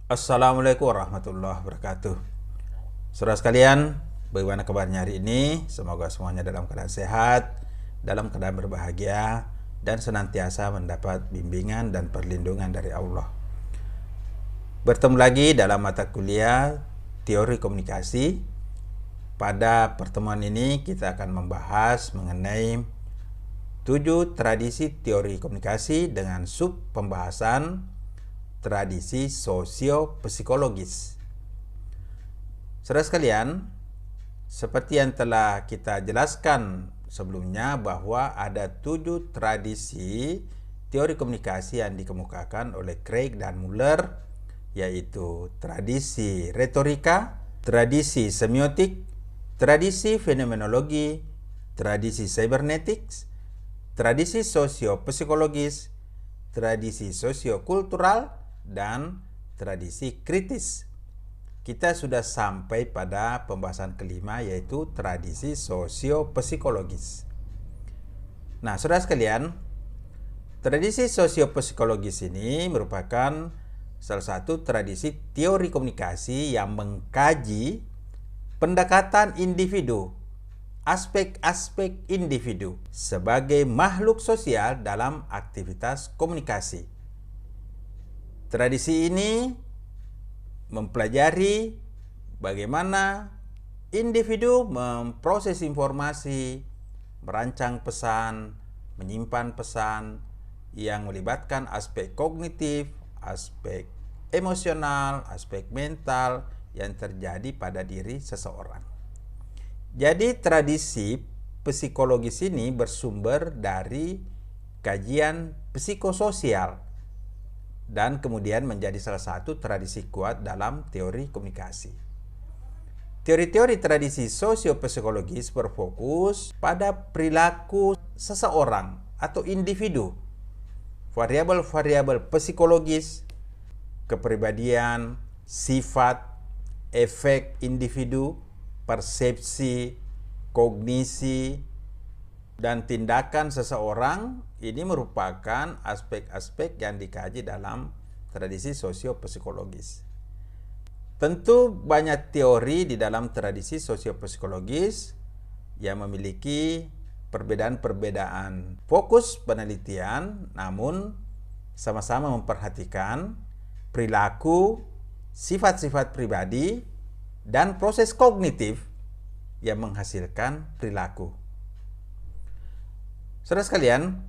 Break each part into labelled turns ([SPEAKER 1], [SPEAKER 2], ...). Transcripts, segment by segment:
[SPEAKER 1] Assalamualaikum warahmatullahi wabarakatuh. Saudara sekalian, bagaimana kabarnya hari ini? Semoga semuanya dalam keadaan sehat, dalam keadaan berbahagia, dan senantiasa mendapat bimbingan dan perlindungan dari Allah. Bertemu lagi dalam mata kuliah Teori Komunikasi. Pada pertemuan ini kita akan membahas mengenai 7 tradisi teori komunikasi dengan sub pembahasan tradisi sosio-psikologis. Saudara sekalian, seperti yang telah kita jelaskan sebelumnya bahwa ada 7 tradisi teori komunikasi yang dikemukakan oleh Craig dan Muller, yaitu tradisi retorika, tradisi semiotik, tradisi fenomenologi, tradisi cybernetics, tradisi sosio-psikologis, tradisi sosiokultural, dan tradisi kritis. Kita sudah sampai pada pembahasan kelima, yaitu tradisi sosio-psikologis. Nah, saudara sekalian, tradisi sosio-psikologis ini merupakan salah satu tradisi teori komunikasi yang mengkaji pendekatan individu, aspek-aspek individu sebagai makhluk sosial dalam aktivitas komunikasi. Tradisi ini mempelajari bagaimana individu memproses informasi, merancang pesan, menyimpan pesan yang melibatkan aspek kognitif, aspek emosional, aspek mental yang terjadi pada diri seseorang. Jadi tradisi psikologis ini bersumber dari kajian psikososial dan kemudian menjadi salah satu tradisi kuat dalam teori komunikasi. Teori-teori tradisi sosio-psikologis berfokus pada perilaku seseorang atau individu, variabel-variabel psikologis, kepribadian, sifat, efek individu, persepsi, kognisi, dan tindakan seseorang. Ini merupakan aspek-aspek yang dikaji dalam tradisi sosio-psikologis. Tentu banyak teori di dalam tradisi sosio-psikologis yang memiliki perbedaan-perbedaan fokus penelitian, namun sama-sama memperhatikan perilaku, sifat-sifat pribadi, dan proses kognitif yang menghasilkan perilaku. Saudara sekalian,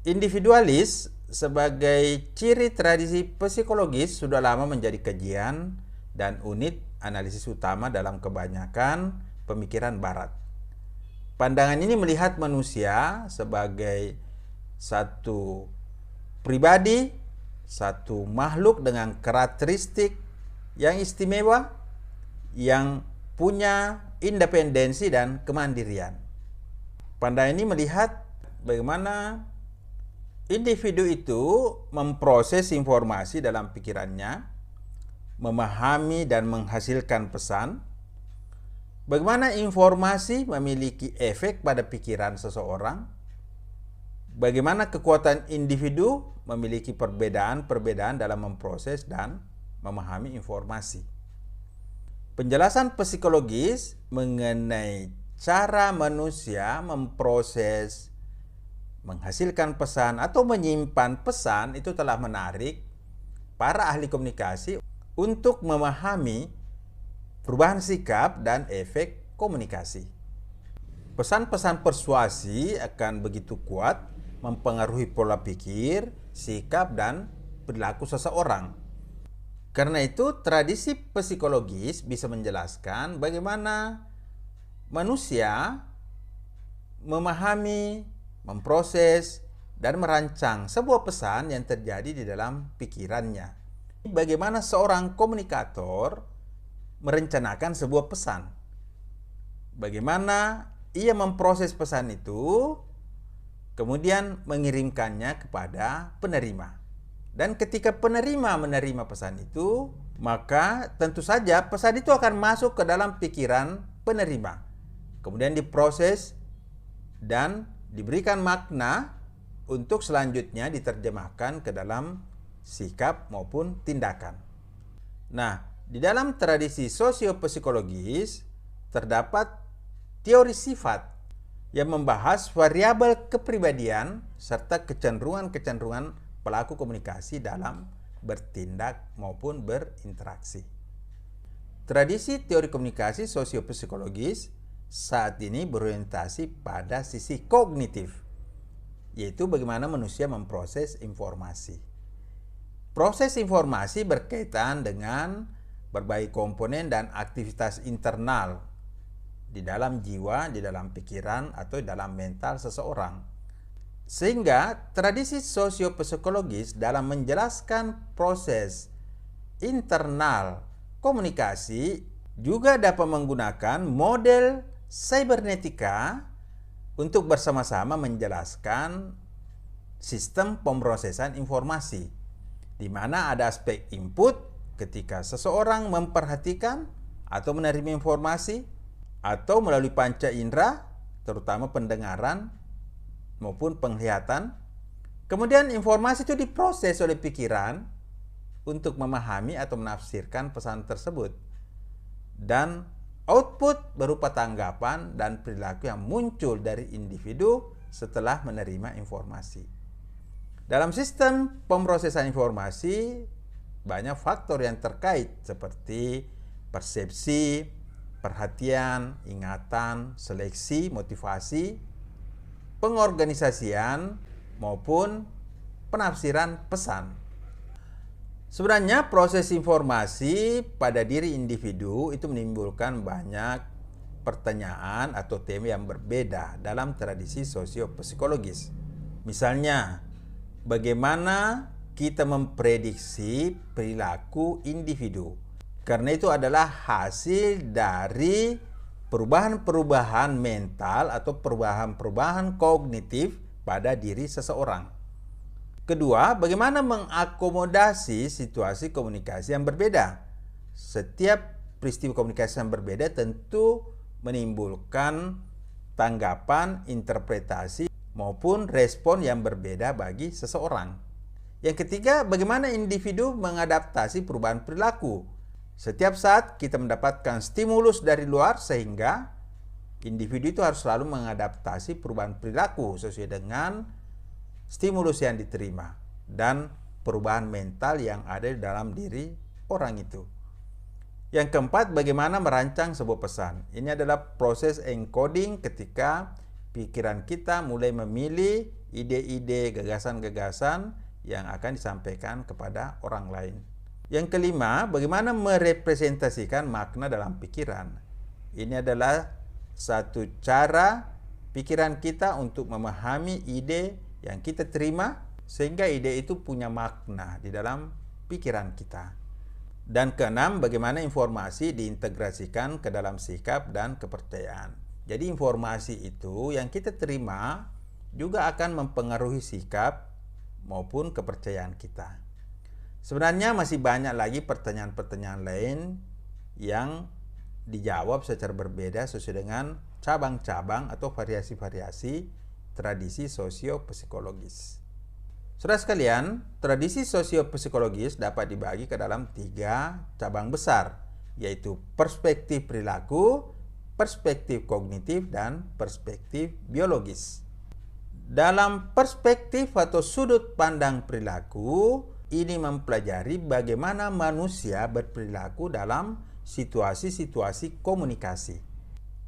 [SPEAKER 1] individualis sebagai ciri tradisi psikologis sudah lama menjadi kajian dan unit analisis utama dalam kebanyakan pemikiran barat. Pandangan ini melihat manusia sebagai satu pribadi, satu makhluk dengan karakteristik yang istimewa, yang punya independensi dan kemandirian. Pandangan ini melihat bagaimana individu itu memproses informasi dalam pikirannya, memahami dan menghasilkan pesan, bagaimana informasi memiliki efek pada pikiran seseorang, bagaimana kekuatan individu memiliki perbedaan-perbedaan dalam memproses dan memahami informasi. Penjelasan psikologis mengenai cara manusia memproses, menghasilkan pesan atau menyimpan pesan itu telah menarik para ahli komunikasi untuk memahami perubahan sikap dan efek komunikasi. Pesan-pesan persuasi akan begitu kuat mempengaruhi pola pikir, sikap, dan perilaku seseorang. Karena itu, tradisi psikologis bisa menjelaskan bagaimana manusia memahami, memproses, dan merancang sebuah pesan yang terjadi di dalam pikirannya. Bagaimana seorang komunikator merencanakan sebuah pesan. Bagaimana ia memproses pesan itu, kemudian mengirimkannya kepada penerima. Dan ketika penerima menerima pesan itu, maka tentu saja pesan itu akan masuk ke dalam pikiran penerima. Kemudian diproses dan diberikan makna untuk selanjutnya diterjemahkan ke dalam sikap maupun tindakan. Nah, di dalam tradisi sosiopsikologis terdapat teori sifat yang membahas variabel kepribadian serta kecenderungan-kecenderungan pelaku komunikasi dalam bertindak maupun berinteraksi. Tradisi teori komunikasi sosiopsikologis saat ini berorientasi pada sisi kognitif, yaitu bagaimana manusia memproses informasi. Proses informasi berkaitan dengan berbagai komponen dan aktivitas internal di dalam jiwa, di dalam pikiran, atau di dalam mental seseorang. Sehingga tradisi sosiopsikologis dalam menjelaskan proses internal komunikasi juga dapat menggunakan model cybernetika untuk bersama-sama menjelaskan sistem pemrosesan informasi, di mana ada aspek input ketika seseorang memperhatikan atau menerima informasi, atau melalui panca indera, terutama pendengaran maupun penglihatan. Kemudian informasi itu diproses oleh pikiran untuk memahami atau menafsirkan pesan tersebut. Dan output berupa tanggapan dan perilaku yang muncul dari individu setelah menerima informasi. Dalam sistem pemrosesan informasi, banyak faktor yang terkait seperti persepsi, perhatian, ingatan, seleksi, motivasi, pengorganisasian, maupun penafsiran pesan. Sebenarnya proses informasi pada diri individu itu menimbulkan banyak pertanyaan atau tema yang berbeda dalam tradisi sosiopsikologis. Misalnya, bagaimana kita memprediksi perilaku individu? Karena itu adalah hasil dari perubahan-perubahan mental atau perubahan-perubahan kognitif pada diri seseorang. Kedua, bagaimana mengakomodasi situasi komunikasi yang berbeda. Setiap peristiwa komunikasi yang berbeda tentu menimbulkan tanggapan, interpretasi, maupun respon yang berbeda bagi seseorang. Yang ketiga, bagaimana individu mengadaptasi perubahan perilaku. Setiap saat kita mendapatkan stimulus dari luar, sehingga individu itu harus selalu mengadaptasi perubahan perilaku sesuai dengan stimulus yang diterima dan perubahan mental yang ada di dalam diri orang itu. Yang keempat, bagaimana merancang sebuah pesan. Ini adalah proses encoding ketika pikiran kita mulai memilih ide-ide, gagasan-gagasan yang akan disampaikan kepada orang lain. Yang kelima, bagaimana merepresentasikan makna dalam pikiran. Ini adalah satu cara pikiran kita untuk memahami ide yang kita terima, sehingga ide itu punya makna di dalam pikiran kita. Dan keenam, bagaimana informasi diintegrasikan ke dalam sikap dan kepercayaan. Jadi informasi itu yang kita terima juga akan mempengaruhi sikap maupun kepercayaan kita. Sebenarnya masih banyak lagi pertanyaan-pertanyaan lain yang dijawab secara berbeda sesuai dengan cabang-cabang atau variasi-variasi tradisi sosiopsikologis. Saudara sekalian, tradisi sosiopsikologis dapat dibagi ke dalam 3 cabang besar, yaitu perspektif perilaku, perspektif kognitif, dan perspektif biologis. Dalam perspektif atau sudut pandang perilaku, ini mempelajari bagaimana manusia berperilaku dalam situasi-situasi komunikasi.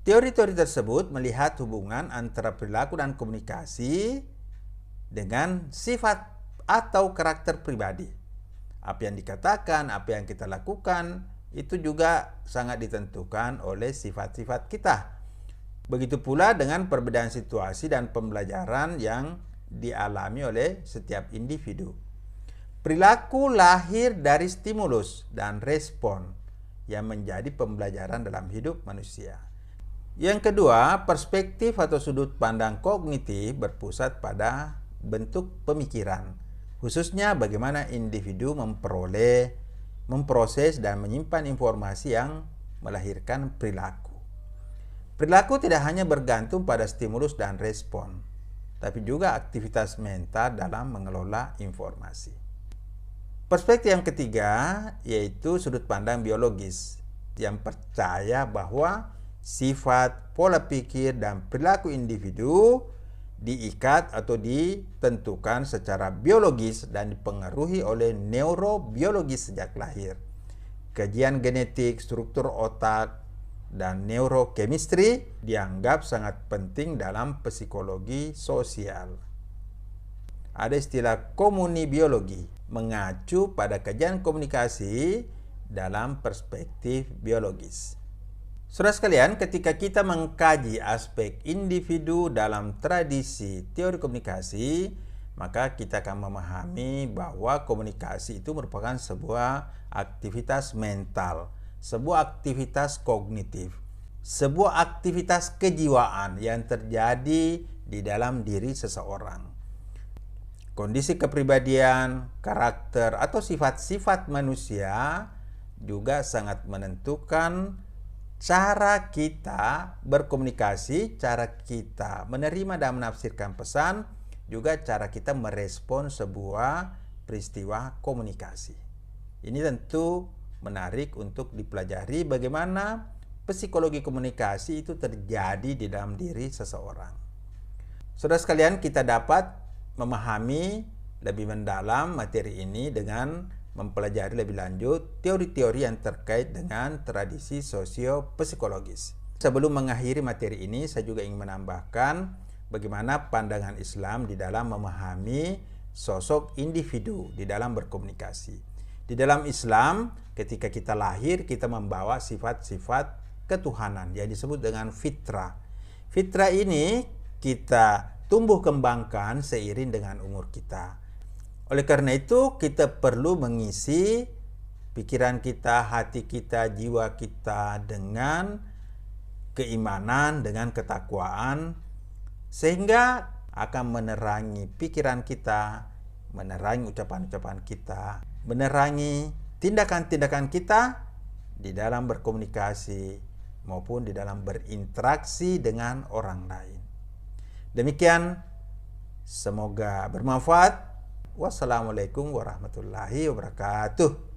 [SPEAKER 1] Teori-teori tersebut melihat hubungan antara perilaku dan komunikasi dengan sifat atau karakter pribadi. Apa yang dikatakan, apa yang kita lakukan, itu juga sangat ditentukan oleh sifat-sifat kita. Begitu pula dengan perbedaan situasi dan pembelajaran yang dialami oleh setiap individu. Perilaku lahir dari stimulus dan respon yang menjadi pembelajaran dalam hidup manusia. Yang kedua, perspektif atau sudut pandang kognitif berpusat pada bentuk pemikiran, khususnya bagaimana individu memperoleh, memproses, dan menyimpan informasi yang melahirkan perilaku. Perilaku tidak hanya bergantung pada stimulus dan respon, tapi juga aktivitas mental dalam mengelola informasi. Perspektif yang ketiga yaitu sudut pandang biologis yang percaya bahwa sifat, pola pikir, dan perilaku individu diikat atau ditentukan secara biologis dan dipengaruhi oleh neurobiologis sejak lahir. Kajian genetik, struktur otak, dan neurokemistri dianggap sangat penting dalam psikologi sosial. Ada istilah komunibiologi, mengacu pada kajian komunikasi dalam perspektif biologis. Saudara sekalian, ketika kita mengkaji aspek individu dalam tradisi teori komunikasi, maka kita akan memahami bahwa komunikasi itu merupakan sebuah aktivitas mental, sebuah aktivitas kognitif, sebuah aktivitas kejiwaan yang terjadi di dalam diri seseorang. Kondisi kepribadian, karakter, atau sifat-sifat manusia juga sangat menentukan cara kita berkomunikasi, cara kita menerima dan menafsirkan pesan, juga cara kita merespon sebuah peristiwa komunikasi. Ini tentu menarik untuk dipelajari bagaimana psikologi komunikasi itu terjadi di dalam diri seseorang. Saudara sekalian, kita dapat memahami lebih mendalam materi ini dengan mempelajari lebih lanjut teori-teori yang terkait dengan tradisi sosio-psikologis. Sebelum mengakhiri materi ini, saya juga ingin menambahkan bagaimana pandangan Islam di dalam memahami sosok individu di dalam berkomunikasi. Di dalam Islam, ketika kita lahir, kita membawa sifat-sifat ketuhanan yang disebut dengan fitrah. Fitrah ini kita tumbuh kembangkan seiring dengan umur kita. Oleh karena itu, kita perlu mengisi pikiran kita, hati kita, jiwa kita dengan keimanan, dengan ketakwaan, sehingga akan menerangi pikiran kita, menerangi ucapan-ucapan kita, menerangi tindakan-tindakan kita di dalam berkomunikasi maupun di dalam berinteraksi dengan orang lain. Demikian, semoga bermanfaat. Wassalamualaikum warahmatullahi wabarakatuh.